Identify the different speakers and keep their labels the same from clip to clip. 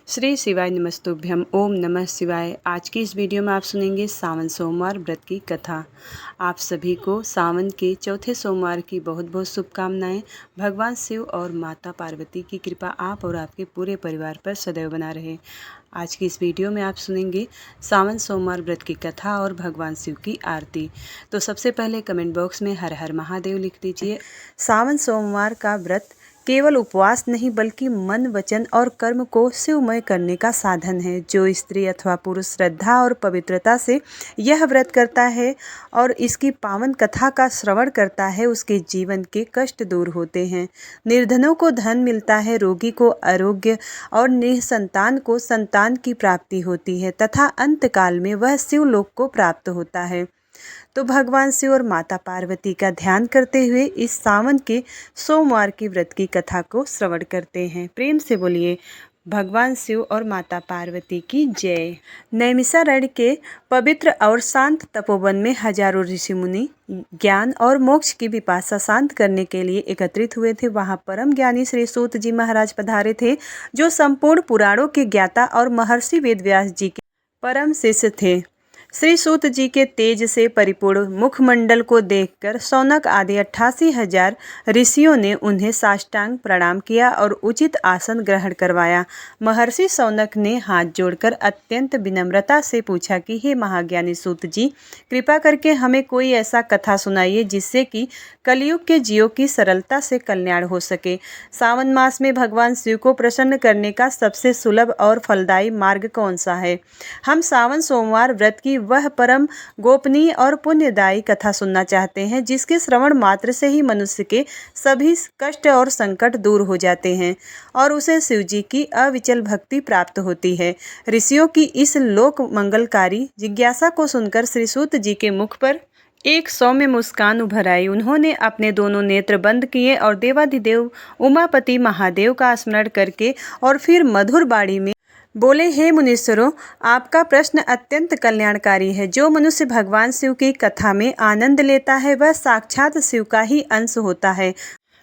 Speaker 1: श्री शिवाय नमस्तुभ्यम। ओम नमः शिवाय। आज की इस वीडियो में आप सुनेंगे सावन सोमवार व्रत की कथा। आप सभी को सावन के चौथे सोमवार की बहुत बहुत शुभकामनाएं। भगवान शिव और माता पार्वती की कृपा आप और आपके पूरे परिवार पर सदैव बना रहे। आज की इस वीडियो में आप सुनेंगे सावन सोमवार व्रत की कथा और भगवान शिव की आरती। तो सबसे पहले कमेंट बॉक्स में हर हर महादेव लिख दीजिए। सावन सोमवार का व्रत केवल उपवास नहीं बल्कि मन, वचन और कर्म को शिवमय करने का साधन है। जो स्त्री अथवा पुरुष श्रद्धा और पवित्रता से यह व्रत करता है और इसकी पावन कथा का श्रवण करता है, उसके जीवन के कष्ट दूर होते हैं। निर्धनों को धन मिलता है, रोगी को आरोग्य और निसंतान को संतान की प्राप्ति होती है तथा अंतकाल में वह शिवलोक को प्राप्त होता है। तो भगवान शिव और माता पार्वती का ध्यान करते हुए इस सावन के सोमवार की व्रत की कथा को श्रवण करते हैं। प्रेम से बोलिए भगवान शिव और माता पार्वती की जय। नैमिषारण्य के पवित्र और शांत तपोवन में हजारों ऋषि मुनि ज्ञान और मोक्ष की पिपासा शांत करने के लिए एकत्रित हुए थे। वहां परम ज्ञानी श्री सूत जी महाराज पधारे थे, जो संपूर्ण पुराणों के ज्ञाता और महर्षि वेदव्यास जी के परम शिष्य थे। श्री सूत जी के तेज से परिपूर्ण मुखमंडल को देखकर शौनक आदि 88,000 ऋषियों ने उन्हें साष्टांग प्रणाम किया और उचित आसन ग्रहण करवाया। महर्षि शौनक ने हाथ जोड़कर अत्यंत विनम्रता से पूछा कि हे महाज्ञानी सूत जी, कृपा करके हमें कोई ऐसा कथा सुनाइए जिससे कि कलयुग के जीवों की सरलता से कल्याण हो सके। सावन मास में भगवान शिव को प्रसन्न करने का सबसे सुलभ और फलदायी मार्ग कौन सा है? हम सावन सोमवार व्रत की वह परम गोपनीय और पुण्यदायी कथा सुनना चाहते हैं, जिसके श्रवण मात्र से ही मनुष्य के सभी कष्ट और संकट दूर हो जाते हैं और उसे शिव जी की अविचल भक्ति प्राप्त होती है। ऋषियों की इस लोक मंगलकारी जिज्ञासा को सुनकर श्री सूत जी के मुख पर एक सौम्य मुस्कान उभर आई। उन्होंने अपने दोनों नेत्र बंद किए और देवाधिदेव उमापति महादेव का स्मरण करके और फिर मधुर बाणी में बोले, हे मुनीश्वरों, आपका प्रश्न अत्यंत कल्याणकारी है। जो मनुष्य भगवान शिव की कथा में आनंद लेता है वह साक्षात शिव का ही अंश होता है।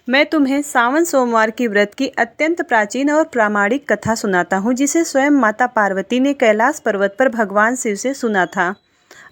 Speaker 1: मैं तुम्हें सावन सोमवार की व्रत की अत्यंत प्राचीन और प्रामाणिक कथा सुनाता हूँ, जिसे स्वयं माता पार्वती ने कैलाश पर्वत पर भगवान शिव से सुना था।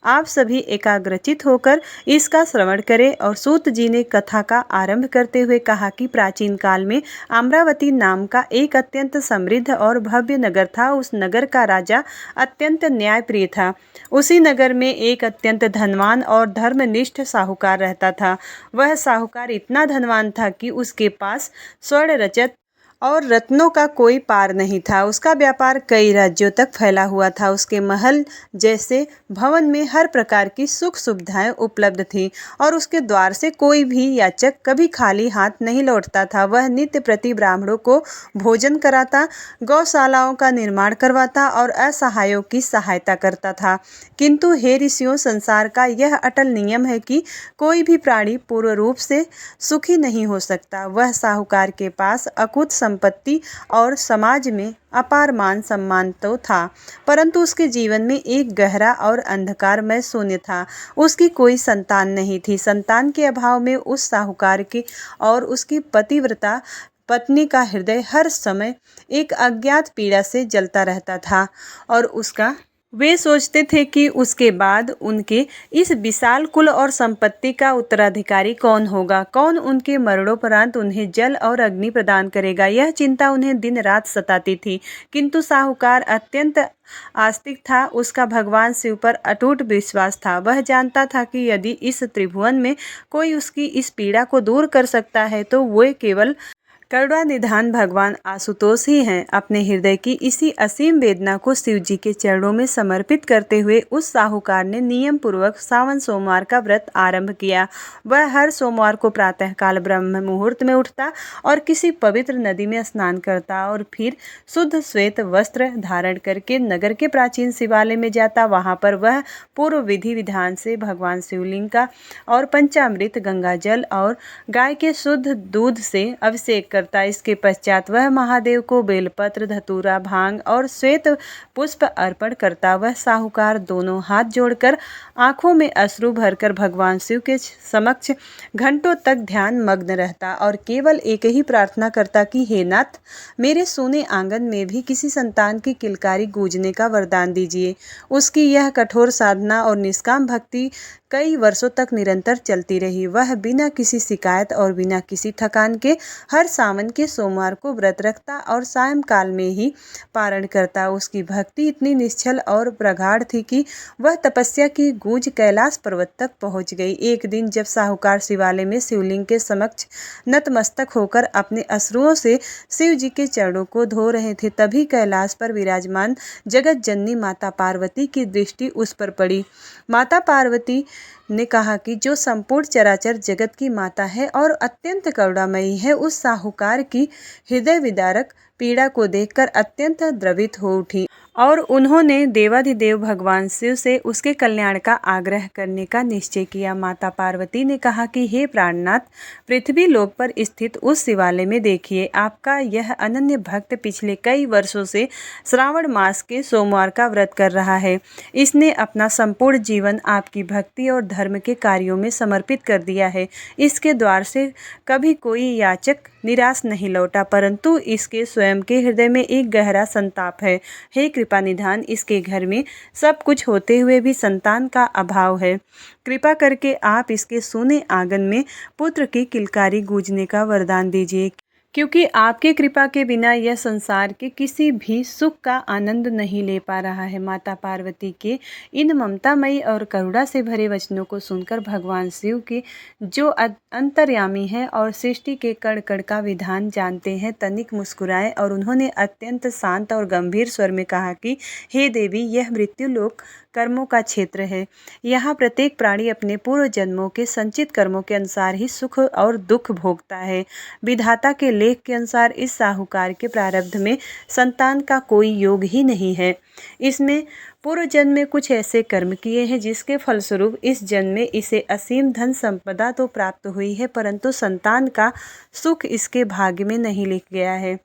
Speaker 1: आप सभी एकाग्रचित होकर इसका श्रवण करें। और सूत जी ने कथा का आरंभ करते हुए कहा कि प्राचीन काल में अमरावती नाम का एक अत्यंत समृद्ध और भव्य नगर था। उस नगर का राजा अत्यंत न्यायप्रिय था। उसी नगर में एक अत्यंत धनवान और धर्मनिष्ठ साहूकार रहता था। वह साहूकार इतना धनवान था कि उसके पास स्वर्ण रजत और रत्नों का कोई पार नहीं था। उसका व्यापार कई राज्यों तक फैला हुआ था। उसके महल जैसे भवन में हर प्रकार की सुख सुविधाएं उपलब्ध थीं और उसके द्वार से कोई भी याचक कभी खाली हाथ नहीं लौटता था। वह नित्य प्रति ब्राह्मणों को भोजन कराता, गौशालाओं का निर्माण करवाता और असहायों की सहायता करता था। किंतु हे ऋषियों, संसार का यह अटल नियम है कि कोई भी प्राणी पूर्ण रूप से सुखी नहीं हो सकता। वह साहूकार के पास अकुत संपत्ति और समाज में अपार मान सम्मान तो था, परंतु उसके जीवन में एक गहरा और अंधकारमय शून्य था। उसकी कोई संतान नहीं थी। संतान के अभाव में उस साहूकार की और उसकी पतिव्रता पत्नी का हृदय हर समय एक अज्ञात पीड़ा से जलता रहता था और वे सोचते थे कि उसके बाद उनके इस विशाल कुल और संपत्ति का उत्तराधिकारी कौन होगा, कौन उनके मरणोपरांत उन्हें जल और अग्नि प्रदान करेगा। यह चिंता उन्हें दिन रात सताती थी। किंतु साहूकार अत्यंत आस्तिक था। उसका भगवान शिव पर अटूट विश्वास था। वह जानता था कि यदि इस त्रिभुवन में कोई उसकी इस पीड़ा को दूर कर सकता है तो वे केवल करुणानिधान भगवान आशुतोष ही हैं। अपने हृदय की इसी असीम वेदना को शिव जी के चरणों में समर्पित करते हुए उस साहूकार ने नियम पूर्वक सावन सोमवार का व्रत आरंभ किया। वह हर सोमवार को प्रातःकाल ब्रह्म मुहूर्त में उठता और किसी पवित्र नदी में स्नान करता और फिर शुद्ध श्वेत वस्त्र धारण करके नगर के प्राचीन शिवालय में जाता। वहां पर वह पूर्व विधि विधान से भगवान शिवलिंग का और पंचामृत, गंगा जल और गाय के शुद्ध दूध से अभिषेक करता। इसके पश्चात वह महादेव को बेलपत्र, धतूरा, भांग और श्वेत पुष्प अर्पण करता। वह साहूकार दोनों हाथ जोड़कर आंखों में अश्रु भरकर भगवान शिव के समक्ष घंटों तक ध्यान मग्न रहता और केवल एक ही प्रार्थना करता कि हे नाथ, मेरे सोने आंगन में भी किसी संतान की किलकारी गूंजने का वरदान दीजिए। उसकी यह कठोर साधना और निष्काम भक्ति कई वर्षों तक निरंतर चलती रही। वह बिना किसी शिकायत और बिना किसी थकान के हर सावन के सोमवार को व्रत रखता और सायंकाल में ही पारण करता। उसकी भक्ति इतनी निश्चल और प्रगाढ़ थी कि वह तपस्या की गूंज कैलाश पर्वत तक पहुंच गई। एक दिन जब साहूकार शिवालय में शिवलिंग के समक्ष नतमस्तक होकर अपने अश्रुओं से शिव जी के चरणों को धो रहे थे, तभी कैलाश पर विराजमान जगत जननी माता पार्वती की दृष्टि उस पर पड़ी। माता पार्वती ने कहा कि जो संपूर्ण चराचर जगत की माता है और अत्यंत करुणामयी है, उस साहूकार की हृदय विदारक पीड़ा को देखकर अत्यंत द्रवित हो उठी और उन्होंने देवाधिदेव भगवान शिव से उसके कल्याण का आग्रह करने का निश्चय किया। माता पार्वती ने कहा कि हे प्राणनाथ, पृथ्वी लोक पर स्थित उस शिवालय में देखिए, आपका यह अनन्य भक्त पिछले कई वर्षों से श्रावण मास के सोमवार का व्रत कर रहा है। इसने अपना संपूर्ण जीवन आपकी भक्ति और धर्म के कार्यों में समर्पित कर दिया है। इसके द्वार से कभी कोई याचक निराश नहीं लौटा, परंतु इसके स्वयं के हृदय में एक गहरा संताप है। हे कृपा निधान, इसके घर में सब कुछ होते हुए भी संतान का अभाव है। कृपा करके आप इसके सोने आंगन में पुत्र की किलकारी गूंजने का वरदान दीजिए, क्योंकि आपके कृपा के बिना यह संसार के किसी भी सुख का आनंद नहीं ले पा रहा है। माता पार्वती के इन ममतामयी और करुणा से भरे वचनों को सुनकर भगवान शिव के, जो अंतर्यामी है और सृष्टि के कण कण का विधान जानते हैं, तनिक मुस्कुराए और उन्होंने अत्यंत शांत और गंभीर स्वर में कहा कि हे देवी, यह मृत्यु लोक कर्मों का क्षेत्र है। यहाँ प्रत्येक प्राणी अपने पूर्व जन्मों के संचित कर्मों के अनुसार ही सुख और दुख भोगता है। विधाता के लेख के अनुसार इस साहूकार के प्रारब्ध में संतान का कोई योग ही नहीं है। इसमें पूर्व जन्म में कुछ ऐसे कर्म किए हैं जिसके फलस्वरूप इस जन्म में इसे असीम धन संपदा तो प्राप्त हुई है, परंतु संतान का सुख इसके भाग्य में नहीं लिख गया है।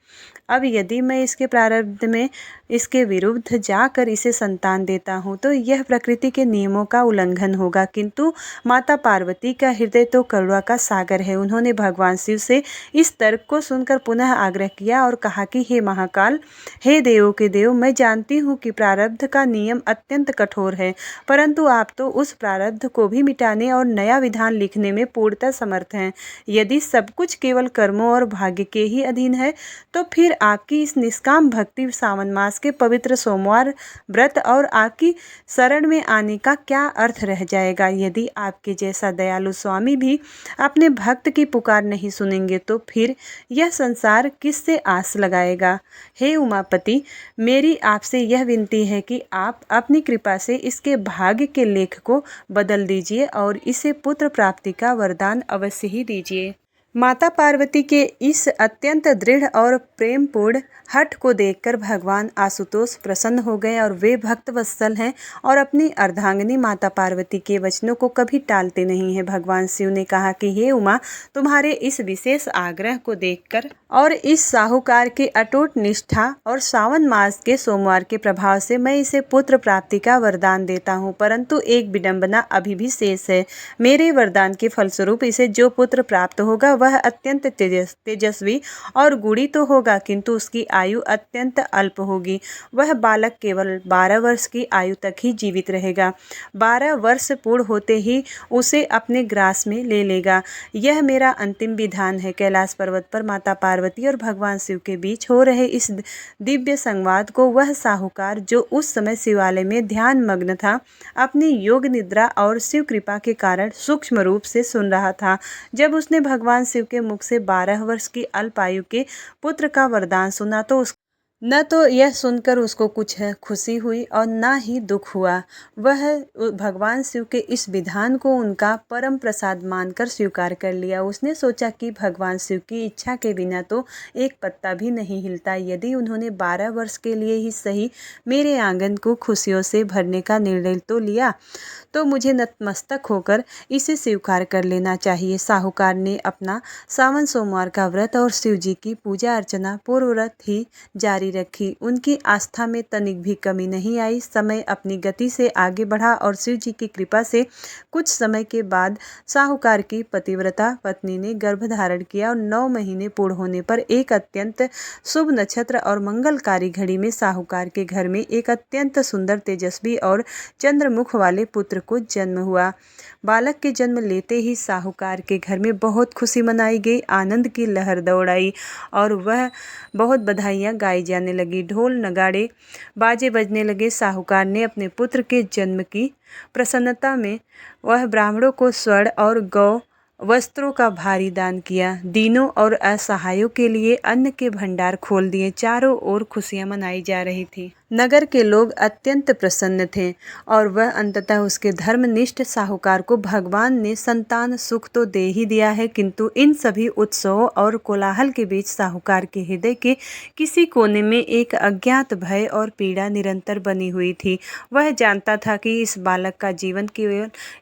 Speaker 1: अब यदि मैं इसके प्रारब्ध में इसके विरुद्ध जाकर इसे संतान देता हूँ तो यह प्रकृति के नियमों का उल्लंघन होगा। किंतु माता पार्वती का हृदय तो करुणा का सागर है। उन्होंने भगवान शिव से इस तर्क को सुनकर पुनः आग्रह किया और कहा कि हे महाकाल, हे देवों के देव, मैं जानती हूँ कि प्रारब्ध का नियम अत्यंत कठोर है, परंतु आप तो उस प्रारब्ध को भी मिटाने और नया विधान लिखने में पूर्णतः समर्थ हैं। यदि सब कुछ केवल कर्मों और भाग्य के ही अधीन है तो फिर आपकी इस निष्काम भक्ति, सावन मास के पवित्र सोमवार व्रत और आपकी शरण में आने का क्या अर्थ रह जाएगा। यदि आपके जैसा दयालु स्वामी भी अपने भक्त की पुकार नहीं सुनेंगे तो फिर यह संसार किससे आस लगाएगा। हे उमापति, मेरी आपसे यह विनती है कि आप अपनी कृपा से इसके भाग्य के लेख को बदल दीजिए और इसे पुत्र प्राप्ति का वरदान अवश्य ही दीजिए। माता पार्वती के इस अत्यंत दृढ़ और प्रेमपूर्ण हठ को देखकर भगवान आशुतोष प्रसन्न हो गए और वे भक्त वत्सल हैं और अपनी अर्धांगिनी माता पार्वती के वचनों को कभी टालते नहीं हैं। भगवान शिव ने कहा कि हे उमा, तुम्हारे इस विशेष आग्रह को देखकर और इस साहूकार की अटूट निष्ठा और सावन मास के सोमवार के प्रभाव से मैं इसे पुत्र प्राप्ति का वरदान देता हूँ, परंतु एक विडंबना अभी भी शेष है। मेरे वरदान के फलस्वरूप इसे जो पुत्र प्राप्त होगा वह अत्यंत तेजस्वी और गुणी तो होगा, किंतु उसकी आयु अत्यंत अल्प होगी। वह बालक केवल 12 वर्ष की आयु तक ही जीवित रहेगा। 12 वर्ष पूर्ण होते ही उसे अपने ग्रास में ले लेगा। यह मेरा अंतिम विधान है। कैलाश पर्वत पर माता पार्वती और भगवान शिव के बीच हो रहे इस दिव्य संवाद को वह साहूकार, जो उस समय शिवालय में ध्यान मग्न था, अपनी योग निद्रा और शिव कृपा के कारण सूक्ष्म रूप से सुन रहा था। जब उसने भगवान शिव के मुख से 12 वर्ष की अल्प आयु के पुत्र का वरदान सुना तो न तो यह सुनकर उसको कुछ खुशी हुई और न ही दुख हुआ। वह भगवान शिव के इस विधान को उनका परम प्रसाद मानकर स्वीकार कर लिया। उसने सोचा कि भगवान शिव की इच्छा के बिना तो एक पत्ता भी नहीं हिलता। यदि उन्होंने 12 वर्ष के लिए ही सही मेरे आंगन को खुशियों से भरने का निर्णय तो लिया, तो मुझे नतमस्तक होकर इसे स्वीकार कर लेना चाहिए। साहूकार ने अपना सावन सोमवार का व्रत और शिव जी की पूजा अर्चना पूर्ववत ही जारी रखी। उनकी आस्था में तनिक भी कमी नहीं आई। समय अपनी गति से आगे बढ़ा और शिव जी की कृपा से कुछ समय के बाद साहूकार की पतिव्रता पत्नी ने गर्भ धारण किया और 9 महीने पूर्ण होने पर एक अत्यंत शुभ नक्षत्र और मंगलकारी घड़ी में साहूकार के घर में एक अत्यंत सुंदर, तेजस्वी और चंद्रमुख वाले पुत्र को जन्म हुआ। बालक के जन्म लेते ही साहूकार के घर में बहुत खुशी मनाई गई, आनंद की लहर दौड़ आई और वह बहुत बधाइयाँ गाई जाने लगी। ढोल नगाड़े बाजे बजने लगे। साहूकार ने अपने पुत्र के जन्म की प्रसन्नता में वह ब्राह्मणों को स्वर्ण और गौ वस्त्रों का भारी दान किया। दीनों और असहायों के लिए अन्न के भंडार खोल दिए। चारों ओर खुशियां मनाई जा रही थी। नगर के लोग अत्यंत प्रसन्न थे और वह अंततः उसके धर्मनिष्ठ साहूकार को भगवान ने संतान सुख तो दे ही दिया है, किंतु इन सभी उत्सवों और कोलाहल के बीच साहूकार के हृदय के किसी कोने में एक अज्ञात भय और पीड़ा निरंतर बनी हुई थी। वह जानता था कि इस बालक का जीवन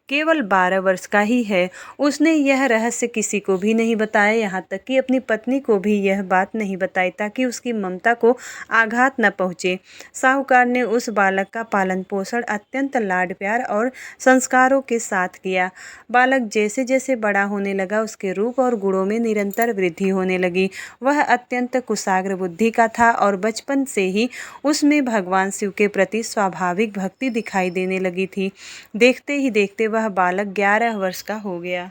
Speaker 1: केवल 12 वर्ष का ही है। उसने यह रहस्य किसी को भी नहीं बताया, यहाँ तक कि अपनी पत्नी को भी यह बात नहीं बताई ताकि उसकी ममता को आघात न पहुँचे। साहूकार ने उस बालक का पालन पोषण अत्यंत लाड प्यार और संस्कारों के साथ किया। बालक जैसे जैसे बड़ा होने लगा, उसके रूप और गुणों में निरंतर वृद्धि होने लगी। वह अत्यंत कुशाग्र बुद्धि का था और बचपन से ही उसमें भगवान शिव के प्रति स्वाभाविक भक्ति दिखाई देने लगी थी। देखते ही देखते वह बालक 11 वर्ष का हो गया।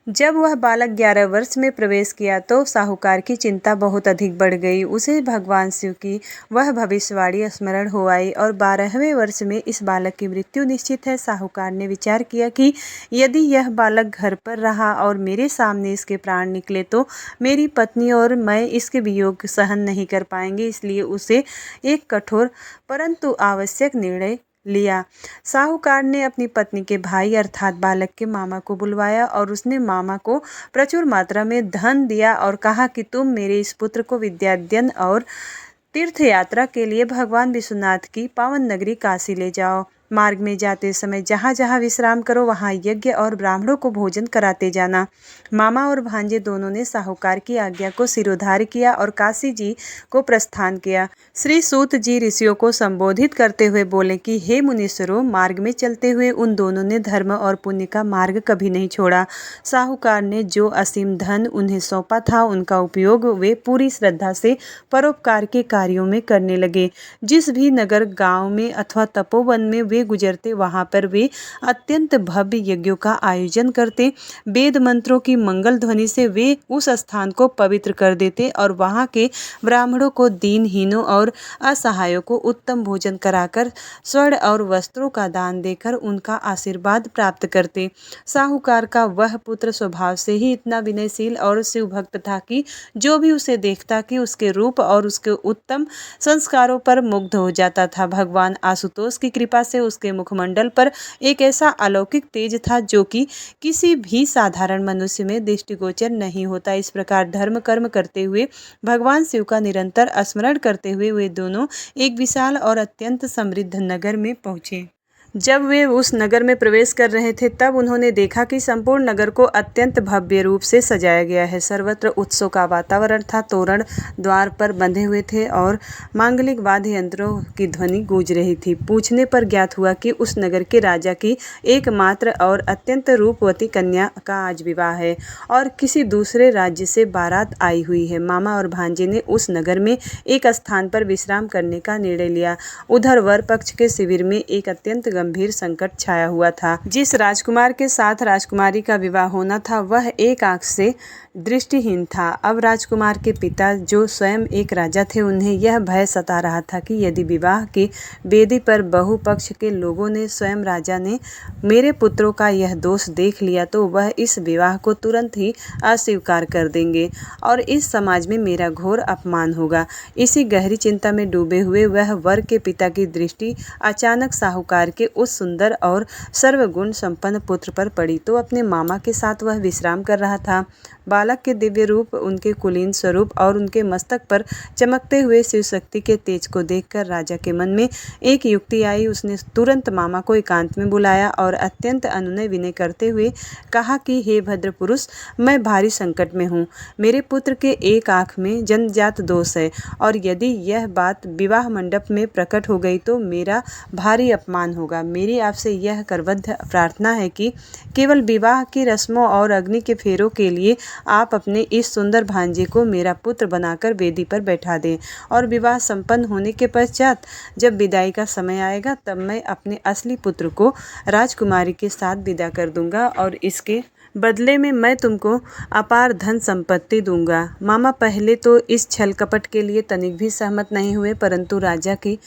Speaker 1: जब वह बालक 11 वर्ष में प्रवेश किया तो साहूकार की चिंता बहुत अधिक बढ़ गई। उसे भगवान शिव की वह भविष्यवाणी स्मरण हो आई और 12वें वर्ष में इस बालक की मृत्यु निश्चित है। साहूकार ने विचार किया कि यदि यह बालक घर पर रहा और मेरे सामने इसके प्राण निकले तो मेरी पत्नी और मैं इसके वियोग सहन नहीं कर पाएंगे। इसलिए उसे एक कठोर परंतु आवश्यक निर्णय लिया। साहूकार ने अपनी पत्नी के भाई अर्थात बालक के मामा को बुलवाया और उसने मामा को प्रचुर मात्रा में धन दिया और कहा कि तुम मेरे इस पुत्र को विद्याध्ययन और तीर्थ यात्रा के लिए भगवान विश्वनाथ की पावन नगरी काशी ले जाओ। मार्ग में जाते समय जहाँ जहाँ विश्राम करो वहाँ यज्ञ और ब्राह्मणों को भोजन कराते जाना। मामा और भांजे दोनों ने साहूकार की आज्ञा को सिरोधार किया और काशी जी को प्रस्थान किया। श्री सूत जी ऋषियों को संबोधित करते हुए बोले कि हे मुनीश्वरों, मार्ग में चलते हुए उन दोनों ने धर्म और पुण्य का मार्ग कभी नहीं छोड़ा। साहूकार ने जो असीम धन उन्हें सौंपा था उनका उपयोग वे पूरी श्रद्धा से परोपकार के कार्यों में करने लगे। जिस भी नगर, गांव में अथवा तपोवन में वे गुजरते वहां पर वे अत्यंत भव्य यज्ञों का आयोजन करते। वेद मंत्रों की मंगल ध्वनि से वे उस स्थान को पवित्र कर देते और वहां के ब्राह्मणों को, दीनहीनों और असहायों को उत्तम भोजन कराकर स्वर्ण और वस्त्रों का दान देकर उनका आशीर्वाद प्राप्त करते। साहूकार का वह पुत्र स्वभाव से ही इतना विनयशील और शिव भक्त था कि जो भी उसे देखता कि उसके रूप और उसके उत्तम संस्कारों पर मुग्ध हो जाता था। भगवान आशुतोष की कृपा से उसके मुखमंडल पर एक ऐसा अलौकिक तेज था जो कि किसी भी साधारण मनुष्य में दृष्टिगोचर नहीं होता। इस प्रकार धर्म कर्म करते हुए भगवान शिव का निरंतर स्मरण करते हुए वे दोनों एक विशाल और अत्यंत समृद्ध नगर में पहुँचे। जब वे उस नगर में प्रवेश कर रहे थे तब उन्होंने देखा कि संपूर्ण नगर को अत्यंत भव्य रूप से सजाया गया है। सर्वत्र उत्सव का वातावरण था। तोरण द्वार पर बंधे हुए थे और मांगलिक वाद्य यंत्रों की ध्वनि गूंज रही थी। पूछने पर ज्ञात हुआ कि उस नगर के राजा की एकमात्र और अत्यंत रूपवती कन्या का आज विवाह है और किसी दूसरे राज्य से बारात आई हुई है। मामा और भांजे ने उस नगर में एक स्थान पर विश्राम करने का निर्णय लिया। उधर वर पक्ष के शिविर में एक अत्यंत गंभीर संकट छाया हुआ था। जिस राजकुमार के साथ राजकुमारी का विवाह होना था वह एक आंख से दृष्टिहीन था। अब राजकुमार के पिता जो स्वयं एक राजा थे, उन्हें यह भय सता रहा था कि यदि विवाह की वेदी पर बहु पक्ष के लोगों ने, स्वयं राजा ने मेरे पुत्रों का यह दोष देख लिया तो वह इस विवाह को तुरंत ही अस्वीकार कर देंगे और इस समाज में मेरा घोर अपमान होगा। इसी गहरी चिंता में डूबे हुए वह वर के पिता की दृष्टि अचानक साहूकार के उस सुंदर और सर्वगुण संपन्न पुत्र पर पड़ी तो अपने मामा के साथ वह विश्राम कर रहा था। बालक के दिव्य रूप, उनके कुलीन स्वरूप और उनके मस्तक पर चमकते हुए शिव शक्ति के तेज को देखकर राजा के मन में एक युक्ति आई। उसने तुरंत मामा को एकांत में बुलाया और अत्यंत अनुनय विनय करते हुए कहा कि हे भद्र पुरुष, मैं भारी संकट में हूँ। मेरे पुत्र के एक आँख में जन्मजात दोष है और यदि यह बात विवाह मंडप में प्रकट हो गई तो मेरा भारी अपमान होगा। मेरी आपसे यह करबद्ध प्रार्थना है कि केवल विवाह की रस्मों और अग्नि के फेरों के लिए आप अपने इस सुंदर भांजे को मेरा पुत्र बनाकर वेदी पर बैठा दें और विवाह संपन्न होने के पश्चात जब विदाई का समय आएगा तब मैं अपने असली पुत्र को राजकुमारी के साथ विदा कर दूंगा और इसके बदले में मैं तुमको अपार धन संपत्ति दूंगा। मामा पहले तो इस छल कपट के लिए तनिक भी सहमत नहीं हुए, परंतु राजा की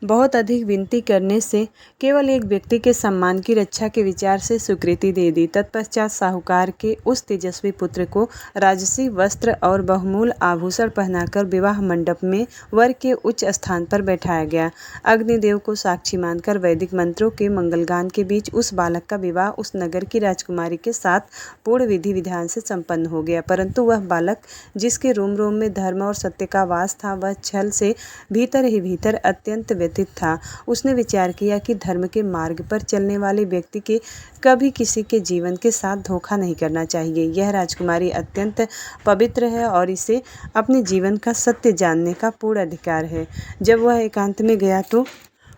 Speaker 1: बहुत अधिक विनती करने से केवल एक व्यक्ति के सम्मान की रक्षा के विचार से स्वीकृति दे दी। तत्पश्चात साहूकार के उस तेजस्वी पुत्र को राजसी वस्त्र और बहुमूल्य आभूषण पहनाकर विवाह मंडप में वर के उच्च स्थान पर बैठाया गया। अग्निदेव को साक्षी मानकर वैदिक मंत्रों के मंगलगान के बीच उस बालक का विवाह उस नगर की राजकुमारी के साथ पूर्ण विधि विधान से संपन्न हो गया। परंतु वह बालक जिसके रोम रोम में धर्म और सत्य का वास था, वह छल से भीतर ही भीतर अत्यंत था। उसने विचार किया कि धर्म के मार्ग पर चलने वाले व्यक्ति के कभी किसी के जीवन के साथ धोखा नहीं करना चाहिए। यह राजकुमारी अत्यंत पवित्र है और इसे अपने जीवन का सत्य जानने का पूर्ण अधिकार है। जब वह एकांत में गया तो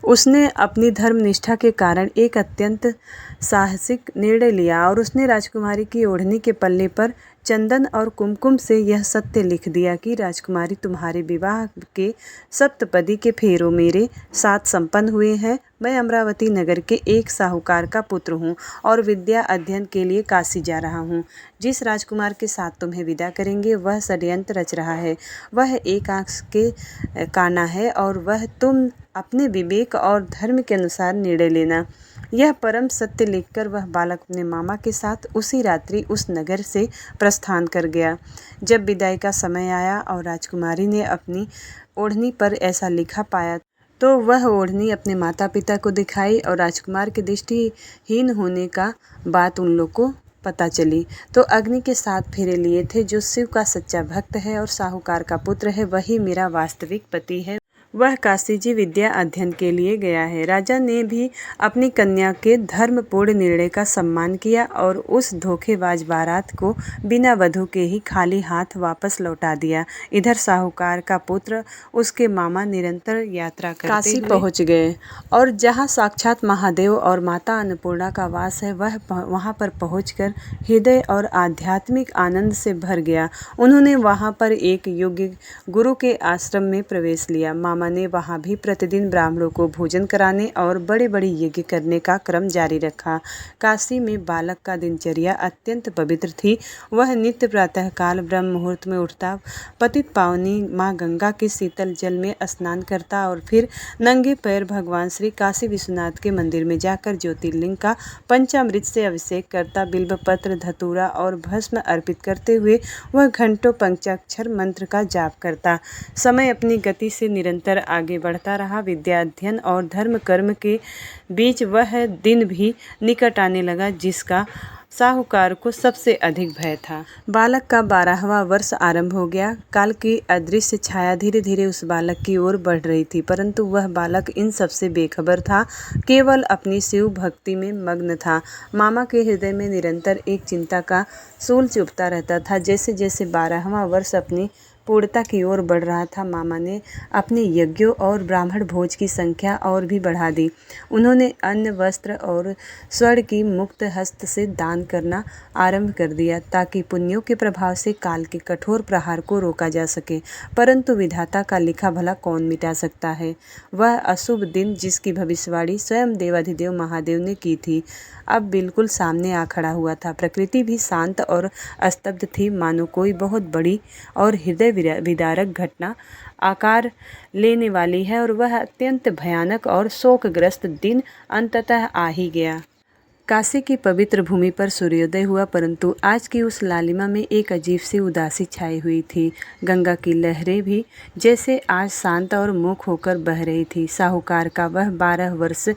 Speaker 1: उसने अपनी धर्मनिष्ठा के कारण एक अत्यंत साहसिक निर्णय लिया और उसने राजकुमारी की ओढ़नी के पल्ले पर चंदन और कुमकुम से यह सत्य लिख दिया कि राजकुमारी, तुम्हारे विवाह के सप्तपदी के फेरों मेरे साथ संपन्न हुए हैं। मैं अमरावती नगर के एक साहूकार का पुत्र हूँ और विद्या अध्ययन के लिए काशी जा रहा हूँ। जिस राजकुमार के साथ तुम्हें विदा करेंगे वह षड्यंत्र रच रहा है। वह एक आंख के काना है और वह तुम अपने विवेक और धर्म के अनुसार निर्णय लेना। यह परम सत्य लिखकर वह बालक अपने मामा के साथ उसी रात्रि उस नगर से प्रस्थान कर गया। जब विदाई का समय आया और राजकुमारी ने अपनी ओढ़नी पर ऐसा लिखा पाया तो वह ओढ़नी अपने माता पिता को दिखाई और राजकुमार के दृष्टिहीन होने का बात उन लोग को पता चली तो अग्नि के साथ फेरे लिए थे। जो शिव का सच्चा भक्त है और साहूकार का पुत्र है, वही मेरा वास्तविक पति है। वह काशी जी विद्या अध्ययन के लिए गया है। राजा ने भी अपनी कन्या के धर्मपूर्ण निर्णय का सम्मान किया और उस धोखेबाज बारात को बिना वधू के ही खाली हाथ वापस लौटा दिया। इधर साहूकार का पुत्र, उसके मामा निरंतर यात्रा करते काशी पहुंच गए और जहां साक्षात महादेव और माता अन्नपूर्णा का वास है, वह वहां पर पहुंचकर हृदय और आध्यात्मिक आनंद से भर गया। उन्होंने वहां पर एक योग्य गुरु के आश्रम में प्रवेश लिया। मामा ने वहां भी प्रतिदिन ब्राह्मणों को भोजन कराने और बड़े बड़े यज्ञ करने का क्रम जारी रखा। काशी में बालक का दिनचर्या अत्यंत पवित्र थी। वह नित्य प्रातःकाल ब्रह्म मुहूर्त में उठता, पतित पावनी माँ गंगा के शीतल जल में स्नान करता और फिर नंगे पैर भगवान श्री काशी विश्वनाथ के मंदिर में जाकर ज्योतिर्लिंग का पंचामृत से अभिषेक करता। बिल्वपत्र, धतूरा और भस्म अर्पित करते हुए वह घंटों पंचाक्षर मंत्र का जाप करता। समय अपनी गति से निरंतर आगे बढ़ता रहा। विद्या अध्ययन और धर्म कर्म के बीच वह दिन भी निकट आने लगा जिसका साहूकार को सबसे अधिक भय था। बालक का 12वां वर्ष आरंभ हो गया। काल की अदृश्य छाया धीरे धीरे उस बालक की ओर बढ़ रही थी, परंतु वह बालक इन सबसे बेखबर था, केवल अपनी शिव भक्ति में मग्न था। मामा के हृदय में निरंतर एक चिंता का सूल चुभता रहता था। जैसे जैसे 12वां वर्ष अपनी पूर्णता की ओर बढ़ रहा था, मामा ने अपने यज्ञों और ब्राह्मण भोज की संख्या और भी बढ़ा दी। उन्होंने अन्न, वस्त्र और स्वर्ण की मुक्त हस्त से दान करना आरंभ कर दिया ताकि पुण्यों के प्रभाव से काल के कठोर प्रहार को रोका जा सके। परंतु विधाता का लिखा भला कौन मिटा सकता है। वह अशुभ दिन जिसकी भविष्यवाणी स्वयं देवाधिदेव महादेव ने की थी, अब बिल्कुल सामने आ खड़ा हुआ था। प्रकृति भी शांत और स्तब्ध थी, मानो कोई बहुत बड़ी और हृदय विदारक घटना आकार लेने वाली है, और वह अत्यंत भयानक और शोकग्रस्त दिन अंततः आ ही गया। काशी की पवित्र भूमि पर सूर्योदय हुआ, परंतु आज की उस लालिमा में एक अजीब सी उदासी छाई हुई थी। गंगा की लहरें भी जैसे आज शांत और मूक होकर बह रही थी। साहूकार का वह 12 वर्ष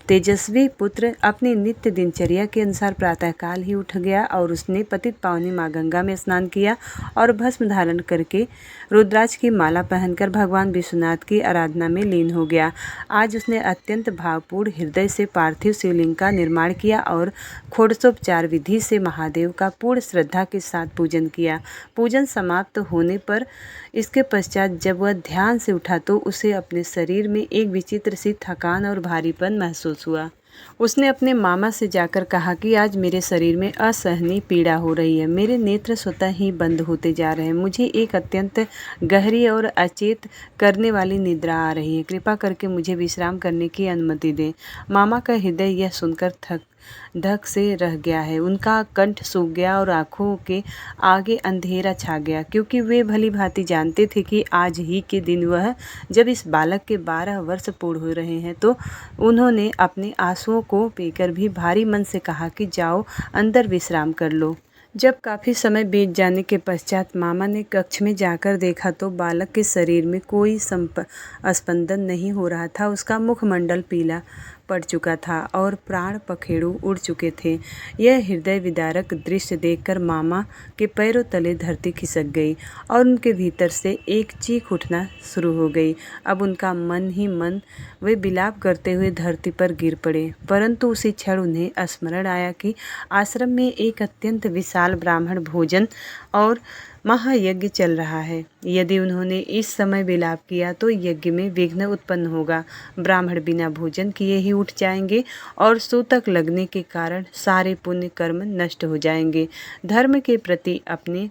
Speaker 1: तेजस्वी पुत्र अपनी नित्य दिनचर्या के अनुसार प्रातःकाल ही उठ गया और उसने पतित पावनी माँ गंगा में स्नान किया और भस्म धारण करके रुद्राक्ष की माला पहनकर भगवान विश्वनाथ की आराधना में लीन हो गया। आज उसने अत्यंत भावपूर्ण हृदय से पार्थिव शिवलिंग का निर्माण किया और षोडशोपचार विधि से महादेव का पूर्ण श्रद्धा के साथ पूजन किया। पूजन समाप्त होने पर इसके पश्चात जब वह ध्यान से उठा तो उसे अपने शरीर में एक विचित्र सी थकान और भारीपन महसूस हुआ। उसने अपने मामा से जाकर कहा कि आज मेरे शरीर में असहनीय पीड़ा हो रही है, मेरे नेत्र स्वतः ही बंद होते जा रहे हैं, मुझे एक अत्यंत गहरी और अचेत करने वाली निद्रा आ रही है, कृपा करके मुझे विश्राम करने की अनुमति दें। मामा का हृदय यह सुनकर धक से रह गया है। उनका कंठ सूख गया और आंखों के आगे अंधेरा छा गया, क्योंकि वे भली भांति जानते थे कि आज ही के दिन वह जब इस बालक के 12 वर्ष पूर्ण हो रहे हैं, तो उन्होंने अपने आंसुओं को पीकर भी भारी मन से कहा कि जाओ अंदर विश्राम कर लो। जब काफ़ी समय बीत जाने के पश्चात मामा ने कक्ष में जाकर देखा तो बालक के शरीर में कोई स्पंदन नहीं हो रहा था। उसका मुखमंडल पीला पड़ चुका था और प्राण पखेरु उड़ चुके थे। यह हृदय विदारक दृश्य देखकर मामा के पैरों तले धरती खिसक गई और उनके भीतर से एक चीख उठना शुरू हो गई। अब उनका मन ही मन वे विलाप करते हुए धरती पर गिर पड़े। परंतु उसी क्षण उन्हें स्मरण आया कि आश्रम में एक अत्यंत विशाल ब्राह्मण भोजन और महायज्ञ चल रहा है। यदि उन्होंने इस समय विलाप किया तो यज्ञ में विघ्न उत्पन्न होगा। ब्राह्मण बिना भोजन किए ही उठ जाएंगे और सूतक लगने के कारण सारे पुण्य कर्म नष्ट हो जाएंगे। धर्म के प्रति अपने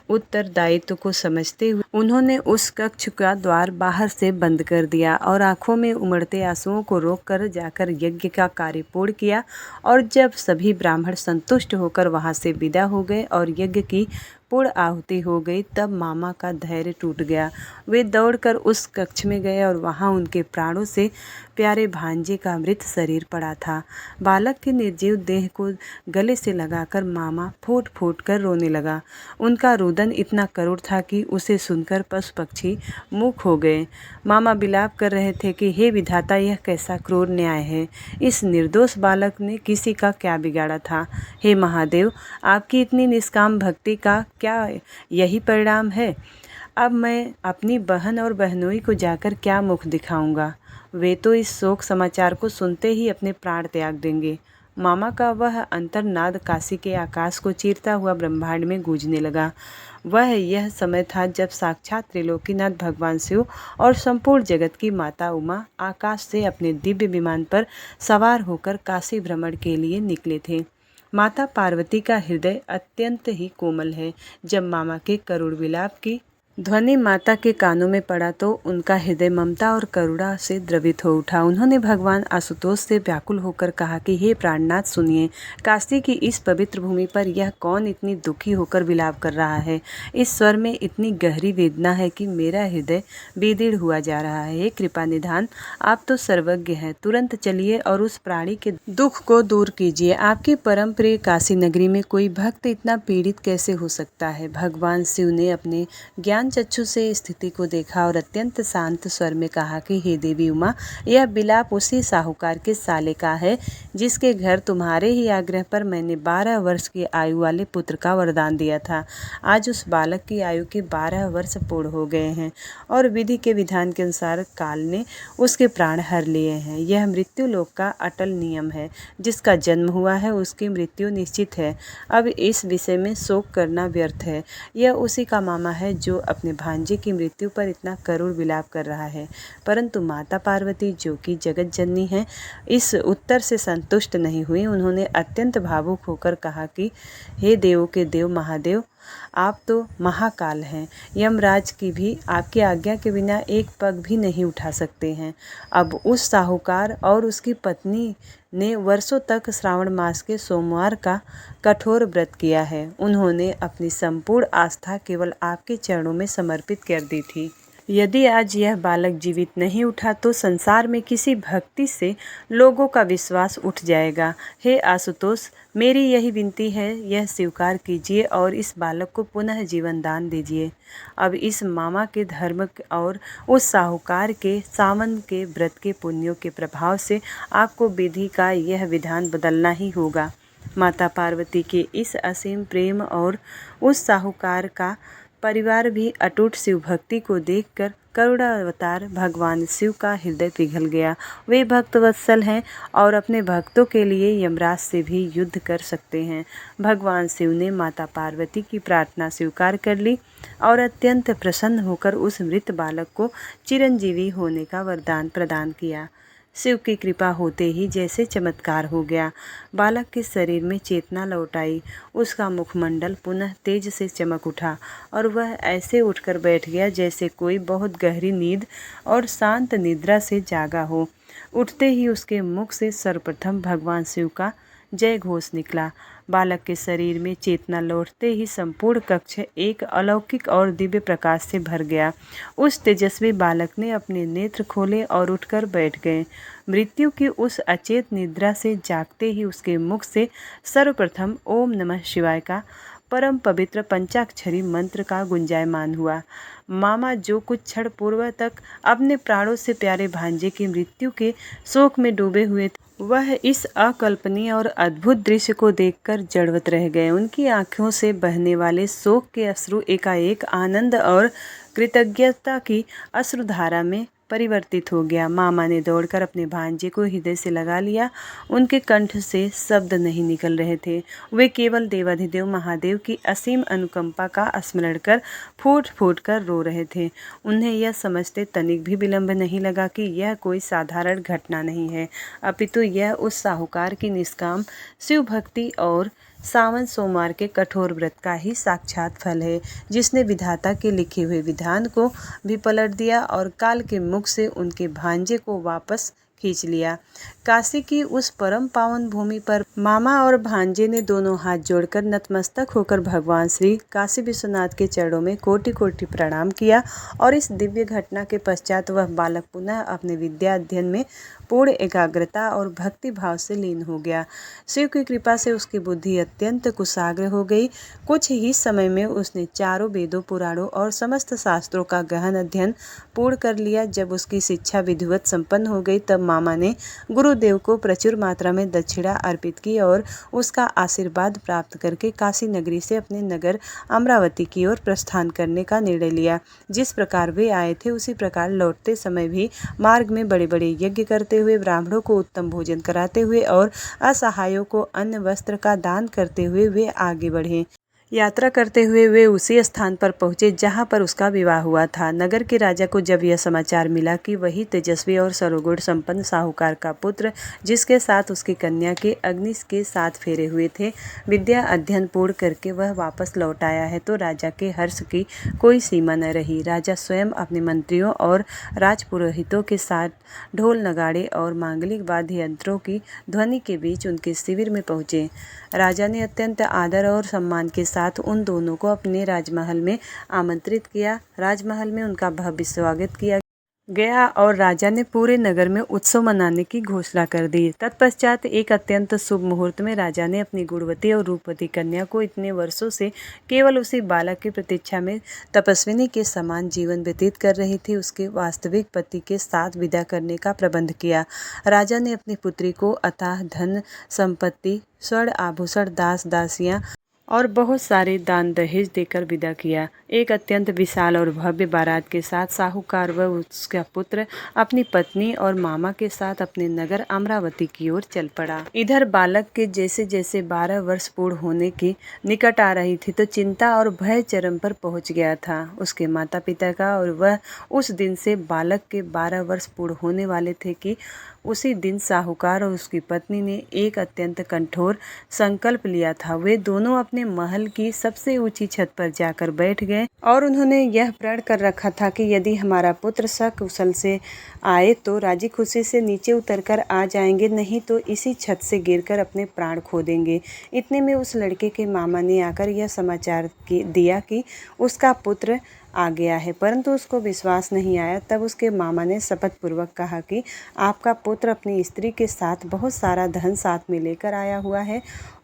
Speaker 1: उत्तरदायित्व को समझते हुए उन्होंने उस कक्ष का द्वार बाहर से बंद कर दिया और आंखों में उमड़ते आंसुओं को रोककर जाकर यज्ञ का कार्य पूर्ण किया। और जब सभी ब्राह्मण संतुष्ट होकर वहां से विदा हो गए और यज्ञ की पूर्ण आहुति हो गई, तब मामा का धैर्य टूट गया। वे दौड़कर उस कक्ष में गए और वहां उनके प्राणों से प्यारे भांजे का मृत शरीर पड़ा था। बालक के निर्जीव देह को गले से लगाकर मामा फूट फूट कर रोने लगा। उनका रुदन इतना करुण था कि उसे सुनकर पशु पक्षी मूक हो गए। मामा विलाप कर रहे थे कि हे विधाता, यह कैसा क्रूर न्याय है। इस निर्दोष बालक ने किसी का क्या बिगाड़ा था। हे महादेव, आपकी इतनी निष्काम भक्ति का क्या यही परिणाम है। अब मैं अपनी बहन और बहनोई को जाकर क्या मुख दिखाऊंगा। वे तो इस शोक समाचार को सुनते ही अपने प्राण त्याग देंगे। मामा का वह अंतर्नाद काशी के आकाश को चीरता हुआ ब्रह्मांड में गूंजने लगा। वह यह समय था जब साक्षात त्रिलोकीनाथ भगवान शिव और संपूर्ण जगत की माता उमा आकाश से अपने दिव्य विमान पर सवार होकर काशी भ्रमण के लिए निकले थे। माता पार्वती का हृदय अत्यंत ही कोमल है। जब मामा के करुण विलाप की ध्वनि माता के कानों में पड़ा तो उनका हृदय ममता और करुणा से द्रवित हो उठा। उन्होंने भगवान आशुतोष से व्याकुल होकर कहा कि हे प्राणनाथ, सुनिए, काशी की इस पवित्र भूमि पर यह कौन इतनी दुखी होकर विलाप कर रहा है। इस स्वर में इतनी गहरी वेदना है कि मेरा हृदय विदीर्ण हुआ जा रहा है। हे कृपा निधान, आप तो सर्वज्ञ हैं, तुरंत चलिए और उस प्राणी के दुख को दूर कीजिए। आपकी परम प्रिय काशी नगरी में कोई भक्त इतना पीड़ित कैसे हो सकता है। भगवान शिव ने अपने ज्ञान चक्षु से स्थिति को देखा और अत्यंत शांत स्वर में कहा कि हे देवी उमा, यह विलाप उसी साहूकार के साले का है जिसके घर तुम्हारे ही आग्रह पर मैंने 12 वर्ष की आयु वाले पुत्र का वरदान दिया था। आज उस बालक की आयु के 12 वर्ष पूर्ण हो गए हैं और विधि के विधान के अनुसार काल ने उसके प्राण हर लिए हैं। यह मृत्यु लोक का अटल नियम है। जिसका जन्म हुआ है उसकी मृत्यु निश्चित है। अब इस विषय में शोक करना व्यर्थ है। यह उसी का मामा है जो अपने भांजे की मृत्यु पर इतना करुण विलाप कर रहा है। परंतु माता पार्वती, जो कि जगत जननी है, इस उत्तर से संतुष्ट नहीं हुई। उन्होंने अत्यंत भावुक होकर कहा कि हे देवों के देव महादेव, आप तो महाकाल हैं। यमराज की भी आपकी आज्ञा के बिना एक पग भी नहीं उठा सकते हैं। अब उस साहूकार और उसकी पत्नी ने वर्षों तक श्रावण मास के सोमवार का कठोर व्रत किया है। उन्होंने अपनी संपूर्ण आस्था केवल आपके चरणों में समर्पित कर दी थी। यदि आज यह बालक जीवित नहीं उठा तो संसार में किसी भक्ति से लोगों का विश्वास उठ जाएगा। हे आशुतोष, मेरी यही विनती है, यह स्वीकार कीजिए और इस बालक को पुनः जीवन दान दीजिए। अब इस मामा के धर्म और उस साहूकार के सावन के व्रत के पुण्यों के प्रभाव से आपको विधि का यह विधान बदलना ही होगा। माता पार्वती के इस असीम प्रेम और उस साहूकार का परिवार भी अटूट शिव भक्ति को देखकर करुणावतार भगवान शिव का हृदय पिघल गया। वे भक्तवत्सल हैं और अपने भक्तों के लिए यमराज से भी युद्ध कर सकते हैं। भगवान शिव ने माता पार्वती की प्रार्थना स्वीकार कर ली और अत्यंत प्रसन्न होकर उस मृत बालक को चिरंजीवी होने का वरदान प्रदान किया। शिव की कृपा होते ही जैसे चमत्कार हो गया। बालक के शरीर में चेतना लौट आई। उसका मुखमंडल पुनः तेज से चमक उठा और वह ऐसे उठकर बैठ गया जैसे कोई बहुत गहरी नींद और शांत निद्रा से जागा हो। उठते ही उसके मुख से सर्वप्रथम भगवान शिव का जय घोष निकला। बालक के शरीर में चेतना लौटते ही संपूर्ण कक्ष एक अलौकिक और दिव्य प्रकाश से भर गया। उस तेजस्वी बालक ने अपने नेत्र खोले और उठकर बैठ गए। मृत्यु की उस अचेत निद्रा से जागते ही उसके मुख से सर्वप्रथम ओम नमः शिवाय का परम पवित्र पंचाक्षरी मंत्र का गुंजायमान हुआ। मामा जो कुछ क्षण पूर्व तक अपने प्राणों से प्यारे भांजे की मृत्यु के शोक में डूबे हुए थे, वह इस अकल्पनीय और अद्भुत दृश्य को देखकर जड़वत रह गए। उनकी आंखों से बहने वाले शोक के अश्रु एकाएक आनंद और कृतज्ञता की अश्रुधारा में परिवर्तित हो गया। मामा ने दौड़कर अपने भांजे को हृदय से लगा लिया। उनके कंठ से शब्द नहीं निकल रहे थे। वे केवल देवाधिदेव महादेव की असीम अनुकंपा का स्मरण कर फूट फूट कर रो रहे थे। उन्हें यह समझते तनिक भी विलंब नहीं लगा कि यह कोई साधारण घटना नहीं है, अपितु यह उस साहूकार की निष्काम शिव भक्ति और सावन सोमवार के कठोर व्रत का ही साक्षात फल है, जिसने विधाता के लिखे हुए विधान को भी पलट दिया और काल के मुख से उनके भांजे को वापस खींच लिया। काशी की उस परम पावन भूमि पर मामा और भांजे ने दोनों हाथ जोड़कर नतमस्तक होकर भगवान श्री काशी विश्वनाथ के चरणों में कोटि कोटि प्रणाम किया और इस दिव्य घटना के पश्चात वह बालक पुनः अपने विद्या अध्ययन में पूर्ण एकाग्रता और भक्ति भाव से लीन हो गया। शिव की कृपा से उसकी बुद्धि अत्यंत कुशाग्र हो गई। कुछ ही समय में उसने चारों वेदों, पुराणों और समस्त शास्त्रों का गहन अध्ययन पूर्ण कर लिया। जब उसकी शिक्षा विधिवत संपन्न हो गई तब मामा ने गुरुदेव को प्रचुर मात्रा में दक्षिणा अर्पित की और उसका आशीर्वाद प्राप्त करके काशी नगरी से अपने नगर अमरावती की ओर प्रस्थान करने का निर्णय लिया। जिस प्रकार वे आए थे उसी प्रकार लौटते समय भी मार्ग में बड़े बड़े यज्ञ करते हुए, ब्राह्मणों को उत्तम भोजन कराते हुए और असहायों को अन्न वस्त्र का दान करते हुए वे आगे बढ़े। यात्रा करते हुए वे उसी स्थान पर पहुंचे जहां पर उसका विवाह हुआ था। नगर के राजा को जब यह समाचार मिला कि वही तेजस्वी और सर्वगुण संपन्न साहूकार का पुत्र, जिसके साथ उसकी कन्या के अग्नि के साथ फेरे हुए थे, विद्या अध्ययन पूर्ण करके वह वापस लौट आया है, तो राजा के हर्ष की कोई सीमा न रही। राजा स्वयं अपने मंत्रियों और राजपुरोहितों के साथ ढोल नगाड़े और मांगलिक वाद्य यंत्रों की ध्वनि के बीच उनके शिविर में पहुंचे। राजा ने अत्यंत आदर और सम्मान के साथ उन दोनों को अपने राजमहल में आमंत्रित किया। राजमहल में उनका भव्य स्वागत किया गया और राजा ने पूरे नगर में उत्सव मनाने की घोषणा कर दी। तत्पश्चात एक अत्यंत शुभ मुहूर्त में राजा ने अपनी गुणवती और रूपवती कन्या को इतने वर्षों से केवल उसी बालक की प्रतीक्षा में तपस्विनी के समान जीवन व्यतीत कर रही थी, उसके वास्तविक पति के साथ विदा करने का प्रबंध किया। राजा ने अपनी पुत्री को अथाह धन संपत्ति, स्वर्ण आभूषण, दास दासियां और बहुत सारे दान दहेज देकर विदा किया। एक अत्यंत विशाल और भव्य बारात के साथ साहूकार व उसका पुत्र अपनी पत्नी और मामा के साथ अपने नगर अमरावती की ओर चल पड़ा। इधर बालक के जैसे जैसे 12 वर्ष पूर्ण होने की निकट आ रही थी तो चिंता और भय चरम पर पहुंच गया था उसके माता पिता का, और वह उस दिन से बालक के 12 वर्ष पूर्ण होने वाले थे कि उसी दिन साहूकार और उसकी पत्नी ने एक अत्यंत कठोर संकल्प लिया था। वे दोनों अपने महल की सबसे ऊंची छत पर जाकर बैठ गए और उन्होंने यह प्रण कर रखा था कि यदि हमारा पुत्र सकुशल से आए तो राजी खुशी से नीचे उतरकर आ जाएंगे, नहीं तो इसी छत से गिरकर अपने प्राण खो देंगे। इतने में उस लड़के के मामा ने आकर यह समाचार दिया कि उसका पुत्र आ गया है, परंतु उसको विश्वास नहीं आया। तब उसके मामा ने शपथ पूर्वक कहा कि आपका पुत्र अपनी स्त्री के साथ बहुत सारा धन साथ में लेकर आया हुआ है।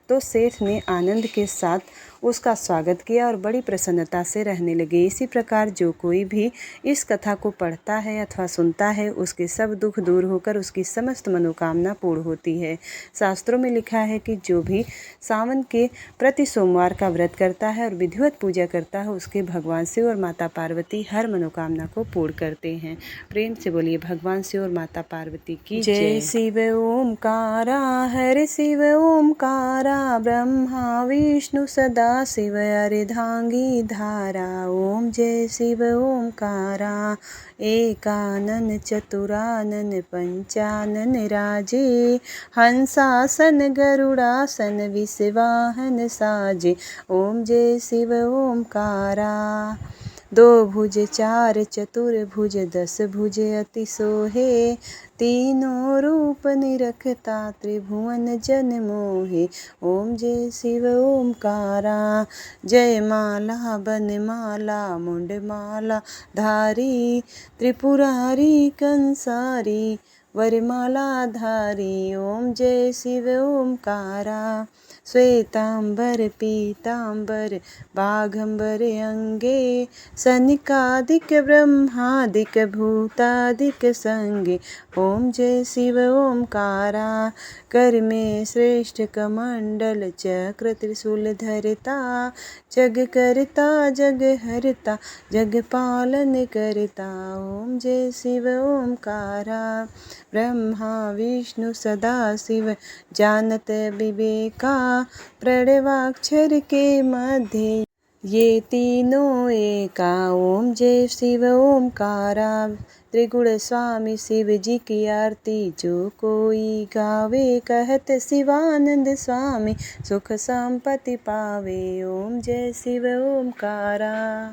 Speaker 1: तो सेठ ने आनंद के साथ उसका स्वागत किया और बड़ी प्रसन्नता से रहने लगे। इसी प्रकार जो कोई भी इस कथा को पढ़ता है अथवा सुनता है उसके सब दुख दूर होकर उसकी समस्त मनोकामना पूर्ण होती है। शास्त्रों में लिखा है कि जो भी सावन के प्रति सोमवार का व्रत करता है और विधिवत पूजा करता है उसके भगवान शिव और माता पार्वती हर मनोकामना को पूर्ण करते हैं। प्रेम से बोलिए भगवान शिव और माता पार्वती की जय। शिव ओमकारा हर शिव ओमकारा ब्रह्मा विष्णु सदा शिव अर्धांगी धारा। ओम जय शिव ओमकारा एकानन चतुरानन पंचानन राजे। हंसासन गरुड़ासन विषवाहन साजे। ओम जय शिव ओमकारा। दो भुज चार चतुर्भुज 10 भुज अति सोहे। तीनों रूप निरखता त्रिभुवन जन मोहे। ओम जय शिव ओमकारा। जय माला बनमाला मुंडमाला धारी। त्रिपुरारी कंसारी वरमाला धारी। ओम जय शिव ओमकारा। श्वेतांबर पीतांबर बाघंबर अंगे। सनिकादिक ब्रह्मादिक भूतादिक संगे। ओम जय शिव ओमकारा। कर में श्रेष्ठ कमंडल चक्र त्रिशूल धरता। जग करता जग हरता जग पालन करता। ओम जय शिव ओमकारा। ब्रह्मा विष्णु सदा शिव जानत विवेका। प्रणवाक्षर के मध्य ये तीनों एका। ओम जय शिव ओमकारा। त्रिगुण स्वामी शिव जी की आरती जो कोई गावे। कहत शिवानंद स्वामी सुख संपत्ति पावे। ओम जय शिव ओमकारा।